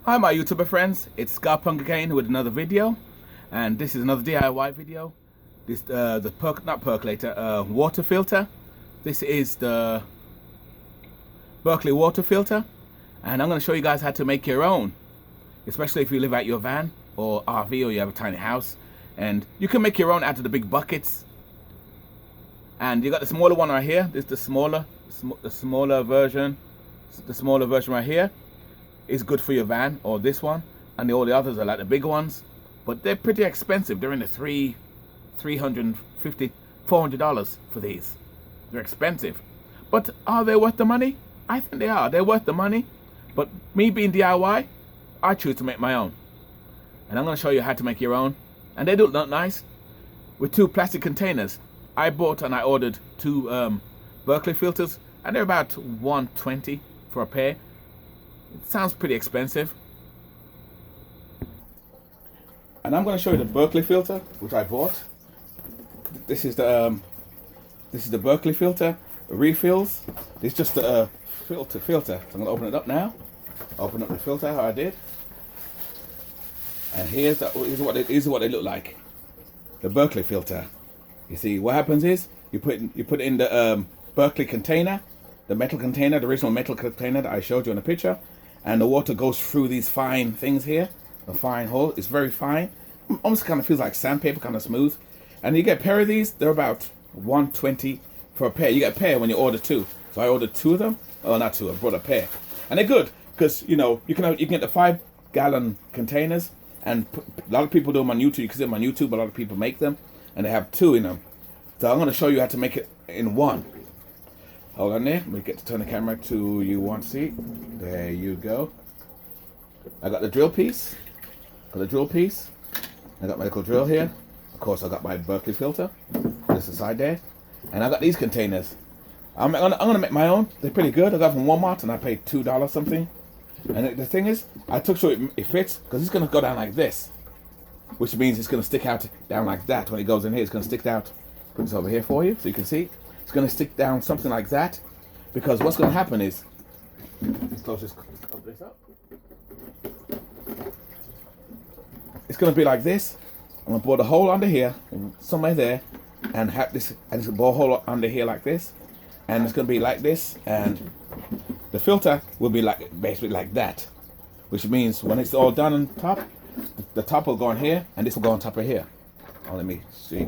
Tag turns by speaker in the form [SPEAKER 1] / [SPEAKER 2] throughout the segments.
[SPEAKER 1] Hi my YouTuber friends, it's Scarpunk again with another video, and this is another DIY video. This the percolator water filter. This is the Berkeley water filter, and I'm going to show you guys how to make your own, especially if you live out your van or RV or you have a tiny house, and you can make your own out of the big buckets. And you got the smaller one right here. This is the smaller version. The smaller version right here is good for your van, or this one, and all the others are like the big ones, but they're pretty expensive. They're in the $350, $400 for these. They're expensive, but are they worth the money? I think they are. They're worth the money, but me being DIY, I choose to make my own, and I'm going to show you how to make your own. And they do look nice with two plastic containers. I bought and I ordered two Berkeley filters, and they're about $120 for a pair. It sounds pretty expensive. And I'm going to show you the Berkeley filter, which I bought. This is the Berkeley filter refills. It's just a filter. So I'm going to open it up now. Open up the filter how I did. And here's what they look like. The Berkeley filter. You see, what happens is you put it in the Berkeley container, the metal container, the original metal container that I showed you in the picture. And the water goes through these fine things here, a fine hole. It's very fine, almost kind of feels like sandpaper, kind of smooth. And you get a pair of these. They're about $120 for a pair. You get a pair when you order two. So I ordered two of them. Oh, not two. I brought a pair, and they're good because you can get the 5-gallon containers, and a lot of people do them on YouTube. You can see them on YouTube. A lot of people make them, and they have two in them. So I'm going to show you how to make it in one. Hold on there. Let me get to turn the camera to you want to see. There you go. I got the drill piece. I got my little drill here. Of course, I got my Berkeley filter. Just aside there. And I got these containers. I'm gonna make my own. They're pretty good. I got them from Walmart and I paid $2 something. And the thing is, I took sure it fits because it's gonna go down like this, which means it's gonna stick out down like that. When it goes in here, it's gonna stick out. Put this over here for you so you can see. It's going to stick down something like that, because what's going to happen is, let's close this up. It's going to be like this. I'm going to bore the hole under here, somewhere there, and have this, and it's going to bore a hole under here like this, and it's going to be like this, and the filter will be like basically like that, which means when it's all done on top, the top will go on here, and this will go on top of here. Oh, let me see.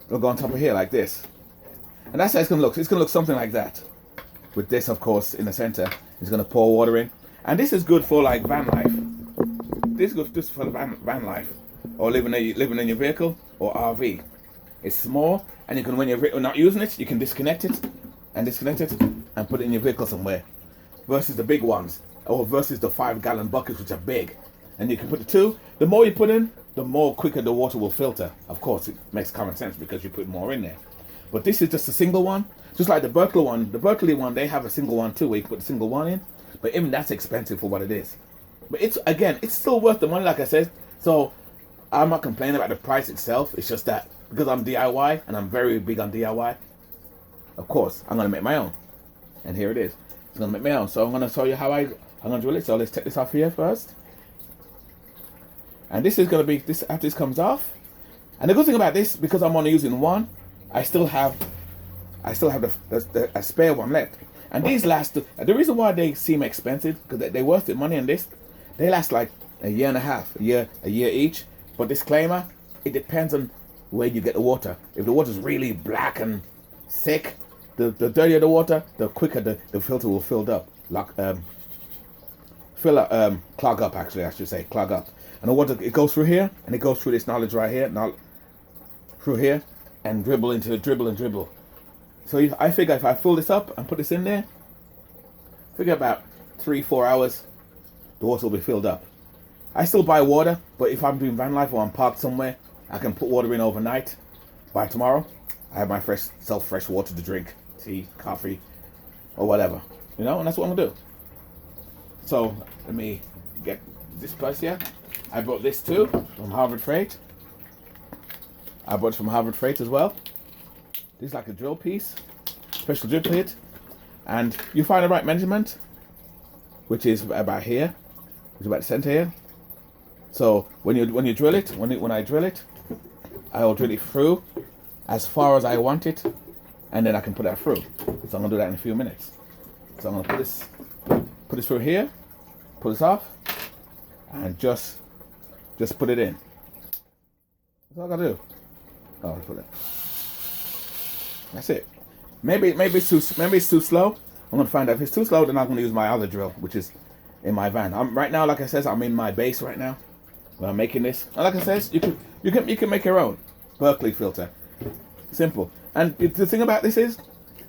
[SPEAKER 1] It'll go on top of here like this, and that's how it's going to look. It's going to look something like that, with this, of course, in the center. It's going to pour water in, and this is good for like van life. This is good just for the van life, or living in your vehicle or RV. It's small, and you can, when you're not using it, you can disconnect it and put it in your vehicle somewhere. Versus the big ones, or versus the 5-gallon buckets, which are big, and you can put the two. The more you put in, the more quicker the water will filter. Of course, it makes common sense because you put more in there. But this is just a single one, just like the Berkeley one. The Berkeley one, they have a single one too, where you put the single one in. But even that's expensive for what it is. But it's still worth the money, like I said. So I'm not complaining about the price itself. It's just that because I'm DIY and I'm very big on DIY, of course, I'm gonna make my own. And here it is. I'm gonna make my own. So I'm gonna show you how I'm gonna drill it. So let's take this off here first. And this is going to be, this after this comes off. And the good thing about this, because I'm only using one, I still have a spare one left. And these last, the reason why they seem expensive, because they're worth the money on this, they last like a year and a half, a year each. But disclaimer, it depends on where you get the water. If the water is really black and thick, the dirtier the water, the quicker the filter will clog up, actually, I should say, clog up. And the water, it goes through here, and it goes through this knowledge right here, through here, and dribble. So I figure if I fill this up and put this in there, figure about 3-4 hours, the water will be filled up. I still buy water, but if I'm doing van life or I'm parked somewhere, I can put water in overnight. By tomorrow, I have my fresh water to drink, tea, coffee, or whatever, and that's what I'm gonna do. So let me get this place here. I bought this too from Harvard Freight. I bought it from Harvard Freight as well. This is like a drill piece, special drill bit, and you find the right measurement. which is about here, which is about the center here. So when you drill it, when I drill it, I will drill it through as far as I want it, and then I can put that through. So I'm gonna do that in a few minutes. So I'm gonna put this through here, pull this off, and just put it in. That's all I gotta do. Oh, put it. That's it. Maybe it's too slow. I'm gonna find out if it's too slow. Then I'm gonna use my other drill, which is in my van. Right now, like I said, I'm in my base right now. When I'm making this, and like I said, you can make your own Berkeley filter. Simple. And the thing about this is,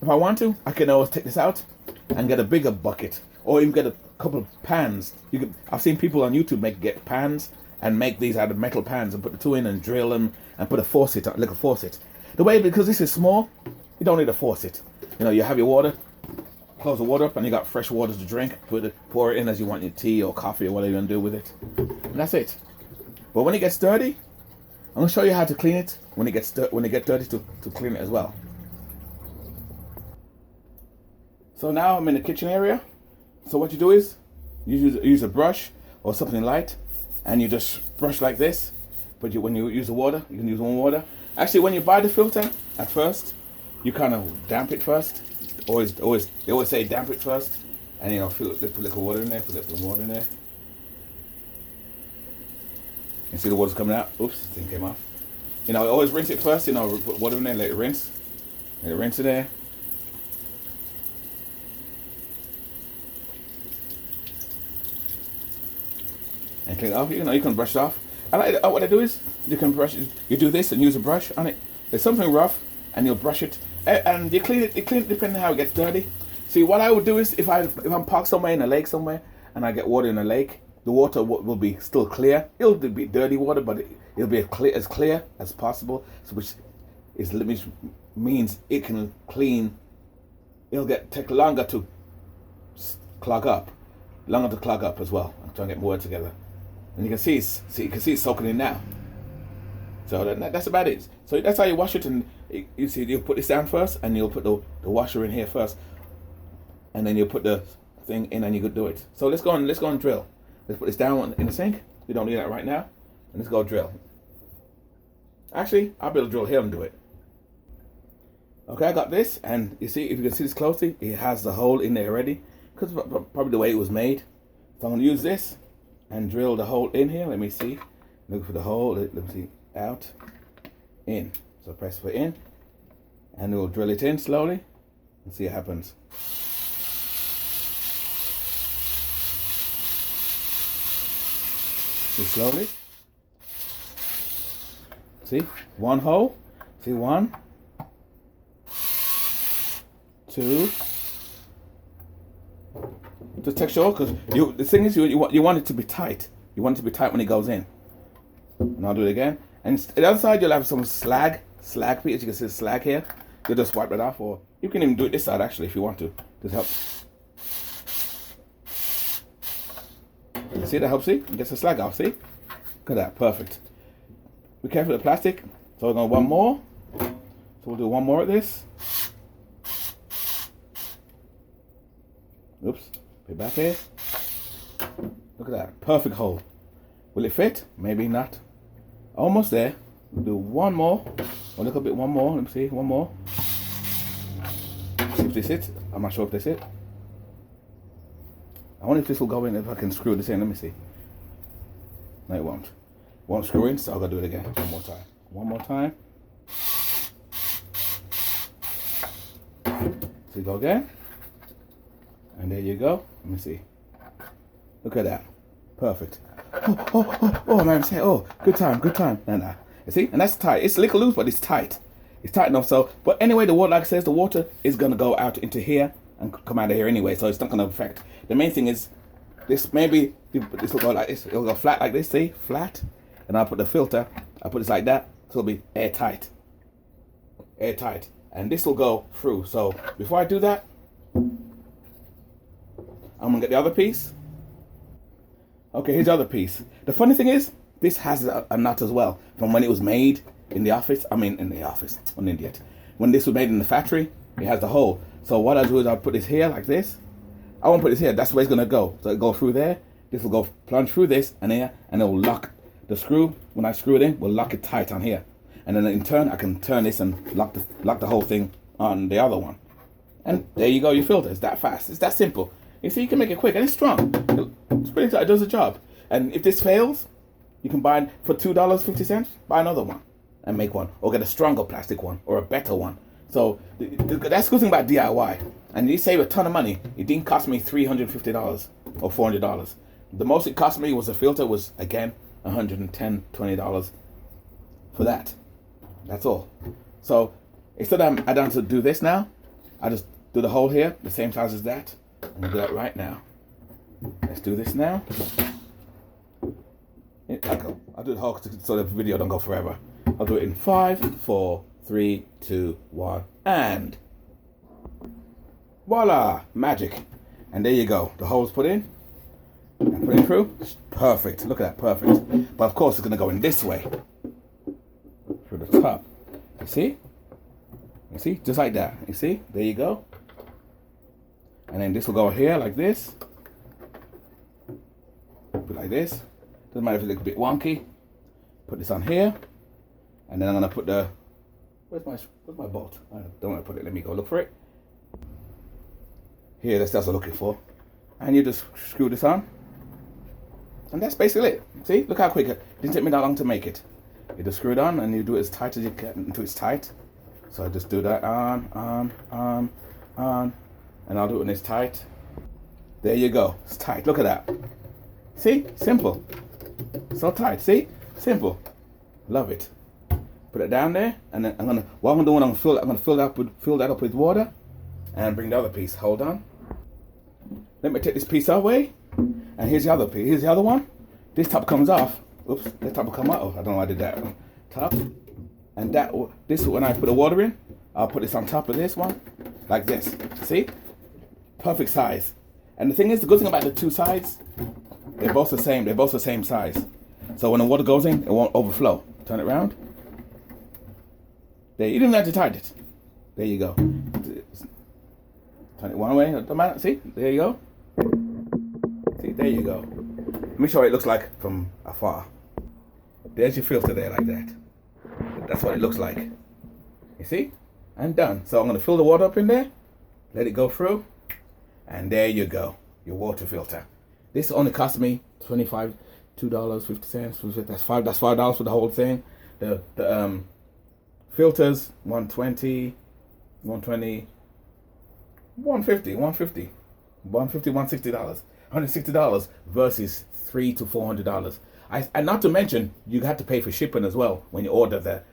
[SPEAKER 1] if I want to, I can always take this out and get a bigger bucket, or even get a couple of pans. I've seen people on YouTube get pans and make these out of metal pans and put the two in and drill them and put a faucet, like a faucet. The way, because this is small, you don't need a faucet. You know, you have your water, close the water up, and you got fresh water to drink. Pour it in as you want your tea or coffee or whatever you're gonna do with it, and that's it. But when it gets dirty, I'm gonna show you how to clean it when it gets dirty to clean it as well. So now I'm in the kitchen area. So what you do is you use a brush or something light, and you just brush like this. But when you use the water, you can use warm water. Actually, when you buy the filter, at first, you kind of damp it first. They always say damp it first, and you know, put a little water in there, put a little water in there. You see the water's coming out. Oops, the thing came off. You know, always rinse it first. You know, put water in there, let it rinse. Let it rinse it there. And clean it off. You know, you can brush it off. What I do is you can brush it. You do this and use a brush on it. There's something rough, and you'll brush it, and you clean it. You clean it depending on how it gets dirty. See, what I would do is if I'm parked somewhere in a lake somewhere, and I get water in a lake, the water will be still clear. It'll be dirty water, but it'll be as clear as possible. So which means it can clean. It'll take longer to clog up as well. I'm trying to get more together. And you can see it's soaking in now. So that's about it. So that's how you wash it, and you see you'll put this down first, and you'll put the washer in here first, and then you'll put the thing in, and you could do it. So let's go and drill. Let's put this down in the sink. We don't need that right now, and let's go drill. Actually, I'll be able to drill here and do it. Okay, I got this, and you see, if you can see this closely, it has the hole in there already, because probably the way it was made. So I'm going to use this and drill the hole in here. Let me see. Look for the hole. Let me see. Out, in. So press for in, and we'll drill it in slowly and see what happens. See slowly. See, one hole. See, 1, 2. Just take sure, because the thing is you want it to be tight. You want it to be tight when it goes in. And I'll do it again. And the other side, you'll have some slag pieces. You can see the slag here. You'll just wipe it off, or you can even do it this side actually if you want to. Just help. You see that helps? See? It gets the slag off. See? Look at that. Perfect. Be careful with the plastic. So we're going one more. So we'll do one more of this. Oops. Put it back here. Look at that. Perfect hole. Will it fit? Maybe not. Almost there. We'll do one more. A little bit, one more. Let me see. One more. See if this hits. I'm not sure if this hit. I wonder if this will go in, if I can screw this in. Let me see. No, it won't. Won't screw in, so I'll go do it again. One more time. One more time. So go again. And there you go. Let me see. Look at that. Perfect. Oh, man. Oh, good time. Nah. You see? And that's tight. It's a little loose, but it's tight. It's tight enough. So, but anyway, the water, like I says, the water is going to go out into here and come out of here anyway. So it's not going to affect. The main thing is this. Maybe this will go like this. It'll go flat like this. See? Flat. And I'll put the filter. I'll put this like that. So it'll be airtight. Airtight. And this will go through. So before I do that, I'm going to get the other piece. Okay, here's the other piece. The funny thing is, this has a nut as well. From when it was made in the office. I mean, in the office. I'm an idiot. When this was made in the factory, it has the hole. So what I do is I'll put this here like this. I won't put this here. That's where it's gonna go. So it'll go through there. This will go plunge through this and here, and it will lock the screw. When I screw it in, will lock it tight on here. And then in turn, I can turn this and lock the whole thing on the other one. And there you go, your filter. It's that fast. It's that simple. You see, you can make it quick and it's strong. It's pretty. It does the job. And if this fails, you can buy it for $2.50. Buy another one and make one, or get a stronger plastic one or a better one. So that's the good thing about DIY. And you save a ton of money. It didn't cost me $350 or $400. The most it cost me was a filter was again $110, $20 for that. That's all. So instead I don't have to do this now, I just do the hole here, the same size as that. I'm gonna do that right now. Let's do this now. I'll do the whole so the video don't go forever. I'll do it in 5, 4, 3, 2, 1, and voila, magic. And there you go. The hole's put in. And put it through. Perfect. Look at that, perfect. But of course, it's gonna go in this way through the top. You see? You see? Just like that. You see? There you go. And then this will go here like this. Like this. Doesn't matter if it looks a bit wonky. Put this on here. And then I'm gonna put the where's my bolt? I don't want to put it. Let me go look for it. Here, that's what I'm looking for. And you just screw this on. And that's basically it. See? Look how quick it didn't take me that long to make it. You just screw it on and you do it as tight as you can until it's tight. So I just do that on. And I'll do it when it's tight. There you go. It's tight. Look at that. See? Simple. So tight. See? Simple. Love it. Put it down there, and then what I'm gonna fill that up with water, and bring the other piece. Hold on. Let me take this piece away, and here's the other piece. Here's the other one. This top comes off. Oops, this top will come out. Oh, I don't know why I did that. Top, and this when I put the water in, I'll put this on top of this one, like this. See? Perfect size. And the thing is, the good thing about the two sides, they're both the same. They're both the same size. So when the water goes in, it won't overflow. Turn it around. There, you didn't have to tighten it. There you go. Turn it one way. Don't matter. See? There you go. See? There you go. Let me show you what it looks like from afar. There's your filter there like that. That's what it looks like. You see? And done. So I'm going to fill the water up in there. Let it go through. And there you go. Your water filter. This only cost me $2.50. That's $5 for the whole thing. The filters, $120, $150, $160, $160 versus $300 to $400. And not to mention, you have to pay for shipping as well when you order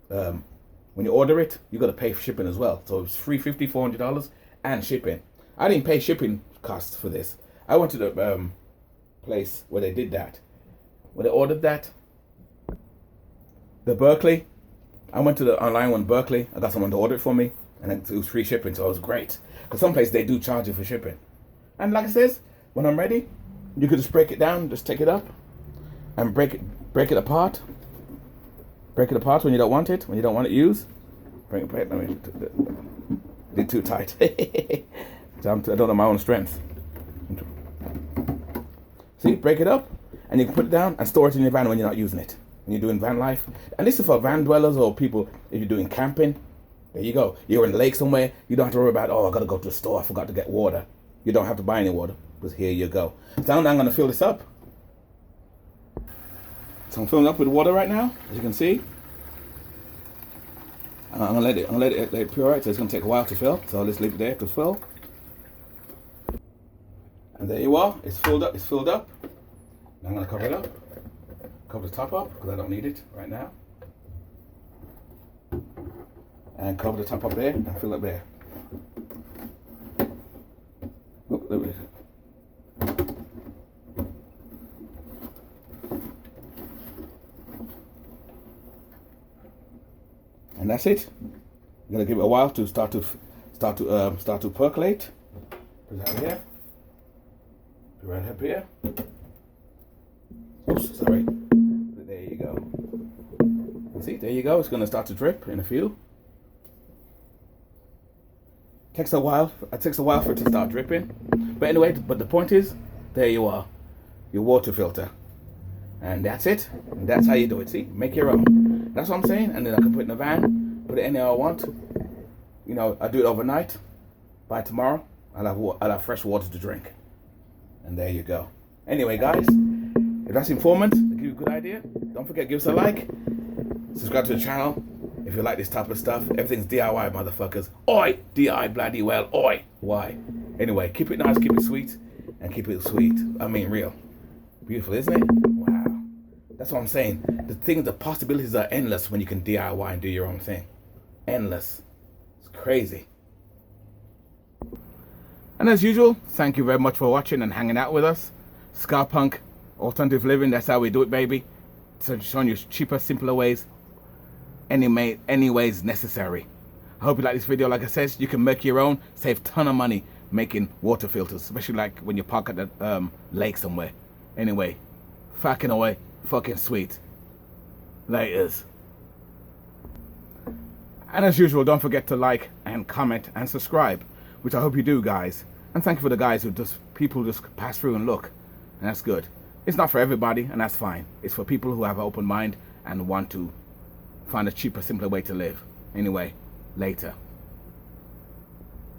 [SPEAKER 1] when you order it. You got to pay for shipping as well. So it's $350, $400, and shipping. I didn't pay shipping costs for this. I went to the place where they did that. When they ordered that, the Berkeley. I went to the online one, Berkeley. I got someone to order it for me, and it was free shipping, so it was great. Because some places they do charge you for shipping. And like I says, when I'm ready, you could just break it down, just take it up, and break it apart. Break it apart when you don't want it, when you don't want it used. Break it. I mean, did too tight. So I don't know my own strength. See, break it up, and you can put it down and store it in your van when you're not using it. When you're doing van life. And this is for van dwellers or people, if you're doing camping, there you go. You're in the lake somewhere, you don't have to worry about, oh, I got to go to the store, I forgot to get water. You don't have to buy any water, because here you go. So now I'm going to fill this up. So I'm filling up with water right now, as you can see. I'm going to let it pure, so it's going to take a while to fill. So let's leave it there to fill. And there you are, it's filled up. Now I'm going to cover it up. Cover the top up, because I don't need it right now. And cover the top up there, and fill it there. Oh, there it is. And that's it. I'm going to give it a while to start to percolate. Put that here. Put it right up here. Oops, sorry. There you go. See, there you go. It's going to start to drip in a few. Takes a while. It takes a while for it to start dripping. But anyway, but the point is, there you are, your water filter, and that's it. And that's how you do it. See, make your own. That's what I'm saying. And then I can put it in the van, put it anywhere I want. You know, I do it overnight. By tomorrow, I'll have fresh water to drink. And there you go. Anyway, guys, if that's informant, to give you a good idea, don't forget, give us a like, subscribe to the channel if you like this type of stuff. Everything's DIY, motherfuckers. Oi, DI bloody well, oi. Why? Anyway, keep it nice, keep it sweet, and keep it sweet. I mean, real. Beautiful, isn't it? Wow. That's what I'm saying. The possibilities are endless when you can DIY and do your own thing. Endless. It's crazy. And as usual, thank you very much for watching and hanging out with us. Ska Punk, alternative living, that's how we do it, baby. So showing you cheaper, simpler ways, any ways necessary. I hope you like this video. Like I said, you can make your own, save a ton of money making water filters, especially like when you park at the lake somewhere. Anyway, fucking away, fucking sweet. Laters. And as usual, don't forget to like and comment and subscribe, which I hope you do, guys. And thank you for the guys who people just pass through and look, and that's good. It's not for everybody, and that's fine. It's for people who have an open mind and want to find a cheaper, simpler way to live. Anyway, later.